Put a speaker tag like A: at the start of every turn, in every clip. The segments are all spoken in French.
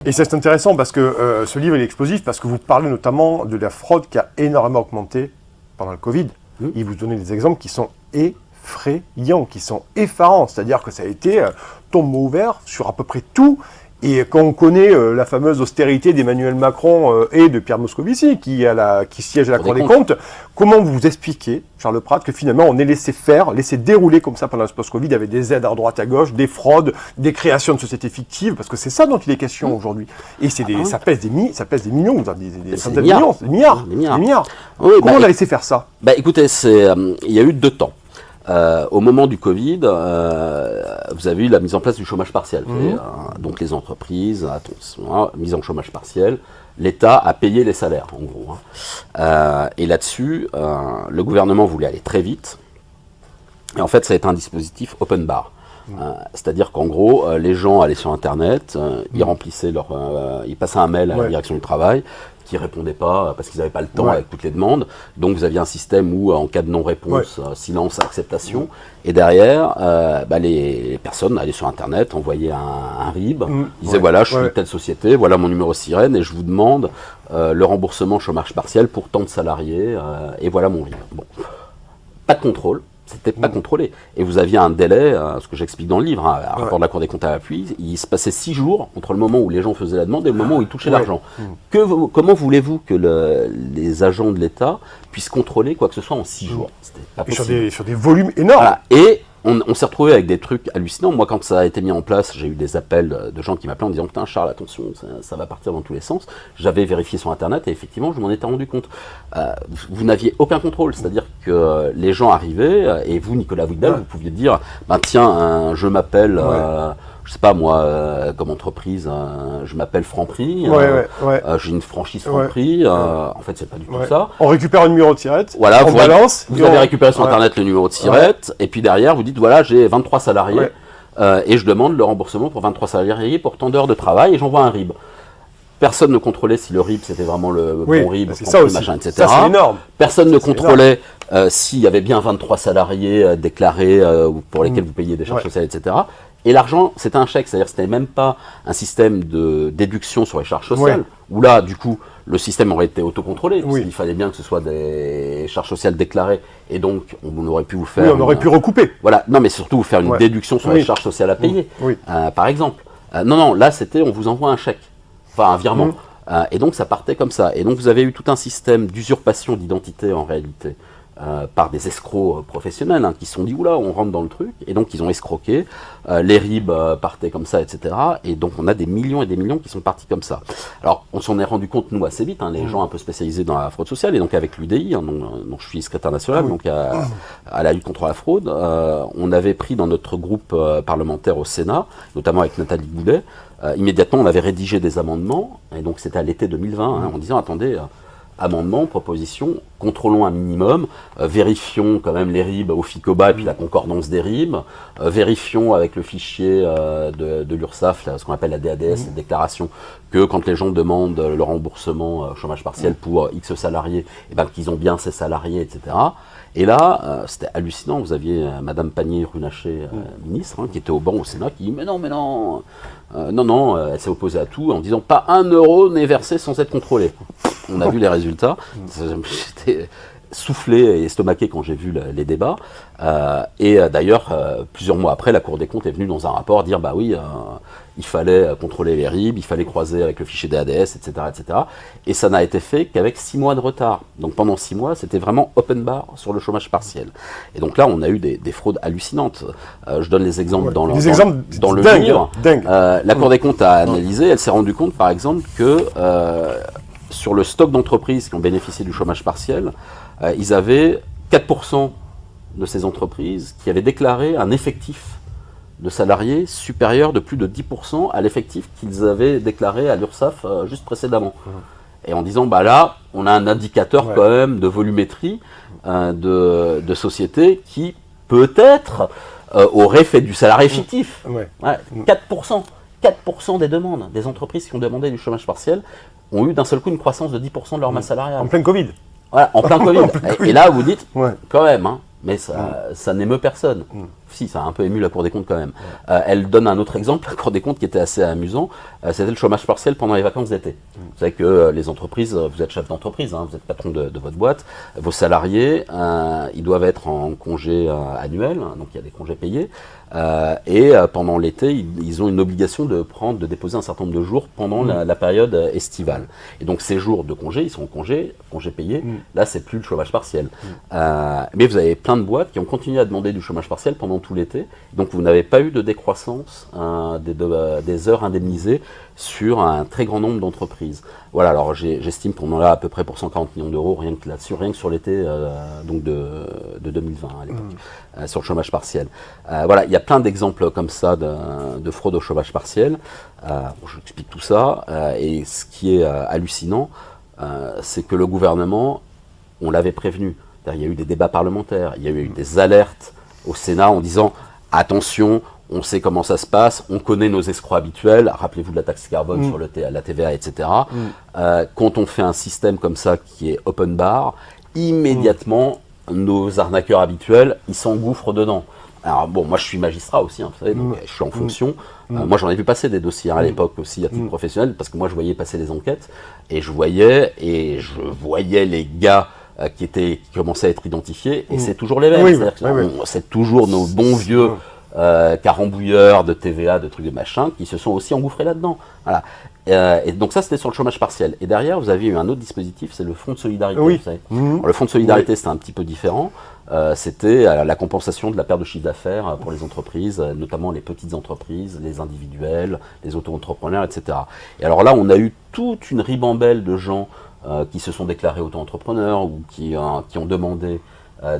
A: Et c'est intéressant parce que ce livre est explosif, parce que vous parlez notamment de la fraude qui a énormément augmenté pendant le Covid. Et vous donnez des exemples qui sont effrayants, qui sont effarants. C'est-à-dire que ça a été tombeau ouvert sur à peu près tout. Et quand on connaît la fameuse austérité d'Emmanuel Macron et de Pierre Moscovici, qui siège à la Cour des comptes, comment vous expliquez, Charles Prats, que finalement on est laissé faire, laissé dérouler comme ça pendant le post-Covid, avec des aides à droite à gauche, des fraudes, des créations de sociétés fictives, parce que c'est ça dont il est question aujourd'hui. Et ça pèse des millions, des centaines de millions, des milliards. Oui, comment on a laissé faire ça?
B: Écoutez, il y a eu 2 temps. Au moment du Covid, vous avez eu la mise en place du chômage partiel. Donc les entreprises, mise en chômage partiel, l'État a payé les salaires, en gros. Et là-dessus, le gouvernement voulait aller très vite. Et en fait, ça a été un dispositif open bar. C'est-à-dire qu'en gros, les gens allaient sur Internet, ils remplissaient ils passaient un mail à la direction du travail, qui ne répondaient pas parce qu'ils n'avaient pas le temps avec toutes les demandes. Donc vous aviez un système où, en cas de non-réponse, silence, acceptation. Et derrière, les personnes allaient sur Internet, envoyaient un RIB, disaient voilà, je suis telle société, voilà mon numéro sirène et je vous demande le remboursement chômage partiel pour tant de salariés et voilà mon RIB. Bon. Pas de contrôle. C'était pas contrôlé. Et vous aviez un délai, ce que j'explique dans le livre, un rapport de la Cour des comptes à l'appui, il se passait 6 jours entre le moment où les gens faisaient la demande et le moment où ils touchaient l'argent. Comment voulez-vous que les agents de l'État puissent contrôler quoi que ce soit en 6 jours? C'était pas possible.
A: Sur des volumes énormes.
B: Voilà. Et on s'est retrouvé avec des trucs hallucinants. Moi, quand ça a été mis en place, j'ai eu des appels de gens qui m'appelaient en disant « Putain, Charles, attention, ça va partir dans tous les sens ». J'avais vérifié sur Internet et effectivement, je m'en étais rendu compte. Vous n'aviez aucun contrôle, c'est-à-dire que les gens arrivaient et vous, Nicolas Vidal, vous pouviez dire « Tiens, je m'appelle… je sais pas moi, comme entreprise, je m'appelle Franprix, j'ai une franchise Franprix, en fait c'est pas du tout ça.
A: On récupère un numéro de tirette,
B: voilà,
A: on balance.
B: Vous avez récupéré sur Internet le numéro de tirette, et puis derrière vous dites voilà j'ai 23 salariés, et je demande le remboursement pour 23 salariés pour tant d'heures de travail, et j'envoie un RIB. Personne ne contrôlait si le RIB c'était vraiment le bon RIB, machin, etc.
A: Ça, c'est énorme.
B: Personne ne contrôlait s'il y avait bien 23 salariés déclarés pour lesquels vous payiez des charges sociales, etc. Et l'argent, c'était un chèque, c'est-à-dire que c'était même pas un système de déduction sur les charges sociales, où là, du coup, le système aurait été autocontrôlé, parce qu'il fallait bien que ce soit des charges sociales déclarées, et donc on aurait pu vous faire…
A: Oui, on aurait pu recouper.
B: Voilà, non mais surtout vous faire une déduction sur les charges sociales à payer, par exemple. Non, là c'était on vous envoie un chèque, enfin un virement, et donc ça partait comme ça. Et donc vous avez eu tout un système d'usurpation d'identité en réalité, par des escrocs professionnels qui se sont dit oula on rentre dans le truc, et donc ils ont escroqué, les RIB partaient comme ça, etc. Et donc on a des millions et des millions qui sont partis comme ça. Alors on s'en est rendu compte nous assez vite, les gens un peu spécialisés dans la fraude sociale, et donc avec l'UDI, dont je suis secrétaire national, donc à la lutte contre la fraude, on avait pris dans notre groupe parlementaire au Sénat, notamment avec Nathalie Goulet, immédiatement on avait rédigé des amendements, et donc c'était à l'été 2020, en disant attendez… amendement, proposition, contrôlons un minimum, vérifions quand même les RIB au FICOBA et puis la concordance des RIB, vérifions avec le fichier de l'URSSAF, ce qu'on appelle la DADS, la déclaration, que quand les gens demandent le remboursement chômage partiel pour X salariés, qu'ils ont bien ces salariés, etc. Et là, c'était hallucinant, vous aviez Madame Pannier-Runacher, ministre, qui était au banc au Sénat, qui dit « Mais non, elle s'est opposée à tout en disant « Pas 1 euro n'est versé sans être contrôlé ». On a vu les résultats, j'étais soufflé et estomaqué quand j'ai vu les débats, et d'ailleurs, plusieurs mois après, la Cour des comptes est venue dans un rapport dire « Bah oui, il fallait contrôler les RIB, il fallait croiser avec le fichier DADS, etc. etc. » Et ça n'a été fait qu'avec 6 mois de retard. Donc pendant 6 mois, c'était vraiment open bar sur le chômage partiel. Et donc là, on a eu des fraudes hallucinantes. Je donne les exemples dans le livre. La Cour des comptes a analysé, elle s'est rendue compte, par exemple, que sur le stock d'entreprises qui ont bénéficié du chômage partiel, ils avaient 4% de ces entreprises qui avaient déclaré un effectif de salariés supérieur de plus de 10% à l'effectif qu'ils avaient déclaré à l'URSSAF juste précédemment. Et en disant, là, on a un indicateur quand même de volumétrie de sociétés qui, peut-être, aurait fait du salarié fictif. 4% des demandes des entreprises qui ont demandé du chômage partiel ont eu d'un seul coup une croissance de 10% de leur masse salariale.
A: En plein Covid.
B: Voilà, en plein Covid. Et là, vous dites, quand même, mais ça n'émeut personne. si, ça a un peu ému la Cour des comptes quand même. Elle donne un autre exemple, la Cour des comptes, qui était assez amusant, c'était le chômage partiel pendant les vacances d'été. Vous savez que les entreprises, vous êtes chef d'entreprise, vous êtes patron de votre boîte, vos salariés, ils doivent être en congé annuel, donc il y a des congés payés, et pendant l'été, ils ont une obligation de déposer un certain nombre de jours pendant la période estivale. Et donc ces jours de congé, ils sont en congé payé, là c'est plus le chômage partiel. Mais vous avez plein de boîtes qui ont continué à demander du chômage partiel pendant tout l'été, donc vous n'avez pas eu de décroissance des heures indemnisées sur un très grand nombre d'entreprises. Voilà, alors j'estime qu'on en a à peu près pour 140 millions d'euros, rien que là-dessus, rien que sur l'été donc de 2020 à l'époque, sur le chômage partiel. Voilà, il y a plein d'exemples comme ça de fraude au chômage partiel. Je vous explique tout ça, et ce qui est hallucinant, c'est que le gouvernement, on l'avait prévenu. Il y a eu des débats parlementaires, il y a eu des alertes au Sénat en disant « Attention, on sait comment ça se passe, on connaît nos escrocs habituels, rappelez-vous de la taxe carbone sur la TVA, etc. Quand on fait un système comme ça qui est open bar, immédiatement, nos arnaqueurs habituels, ils s'engouffrent dedans. » Alors bon, moi je suis magistrat aussi, vous savez, donc je suis en fonction. Moi j'en ai vu passer des dossiers à l'époque aussi à titre professionnel, parce que moi je voyais passer les enquêtes, et je voyais les gars qui commençaient à être identifiés, et c'est toujours les mêmes. C'est toujours nos bons vieux carambouilleurs de TVA, de trucs de machin, qui se sont aussi engouffrés là-dedans. Voilà. Et donc ça, c'était sur le chômage partiel. Et derrière, vous avez eu un autre dispositif, c'est le fonds de solidarité. Vous savez. Alors, le fonds de solidarité, c'était un petit peu différent. C'était la compensation de la perte de chiffre d'affaires pour les entreprises, notamment les petites entreprises, les individuels, les auto-entrepreneurs, etc. Et alors là, on a eu toute une ribambelle de gens qui se sont déclarés auto-entrepreneurs ou qui ont demandé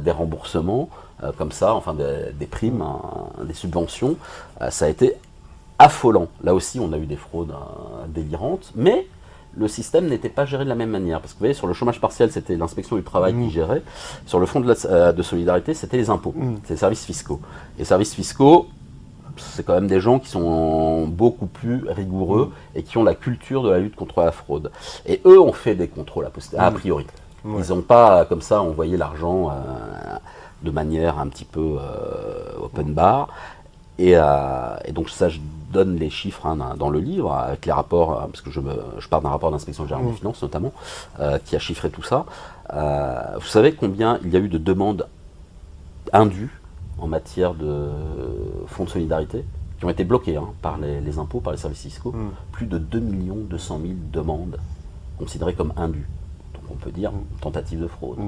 B: des remboursements, comme ça, enfin des primes, des subventions. Ça a été affolant. Là aussi, on a eu des fraudes délirantes, mais le système n'était pas géré de la même manière. Parce que vous voyez, sur le chômage partiel, c'était l'inspection du travail qui gérait. Sur le fonds de solidarité, c'était les impôts, c'est les services fiscaux. Les services fiscaux, c'est quand même des gens qui sont beaucoup plus rigoureux et qui ont la culture de la lutte contre la fraude. Et eux ont fait des contrôles a priori. Ils n'ont pas, comme ça, envoyé l'argent de manière un petit peu open bar. Et donc ça, je donne les chiffres dans le livre, avec les rapports, parce que je pars d'un rapport d'inspection générale des finances notamment, qui a chiffré tout ça. Vous savez combien il y a eu de demandes indues en matière de fonds de solidarité, qui ont été bloquées par les impôts, par les services fiscaux. Plus de 2 200 000 demandes considérées comme indues. Donc on peut dire tentative de fraude.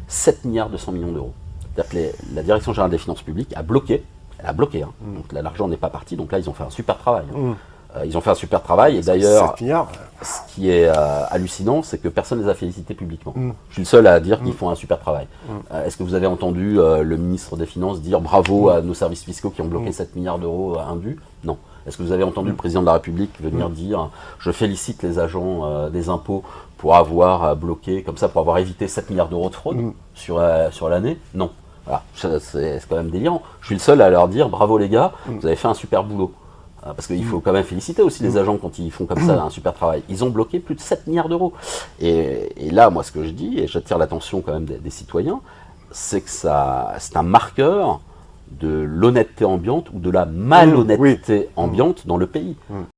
B: 7 milliards 200 millions d'euros. C'est-à-dire que la Direction générale des finances publiques a bloqué. Elle a bloqué. Donc là, l'argent n'est pas parti. Donc là, ils ont fait un super travail. Ils ont fait un super travail. Et d'ailleurs, ce qui est hallucinant, c'est que personne ne les a félicités publiquement. Je suis le seul à dire qu'ils font un super travail. Est-ce que vous avez entendu le ministre des Finances dire bravo à nos services fiscaux qui ont bloqué 7 milliards d'euros indus? Non. Est-ce que vous avez entendu le président de la République venir dire je félicite les agents des impôts pour avoir bloqué, comme ça, pour avoir évité 7 milliards d'euros de fraude sur l'année? Non. Voilà. C'est quand même délirant. Je suis le seul à leur dire bravo les gars, vous avez fait un super boulot. Parce qu'il faut quand même féliciter aussi les agents quand ils font comme ça un super travail. Ils ont bloqué plus de 7 milliards d'euros. Et là, moi, ce que je dis, et j'attire l'attention quand même des citoyens, c'est que c'est un marqueur de l'honnêteté ambiante ou de la malhonnêteté ambiante dans le pays.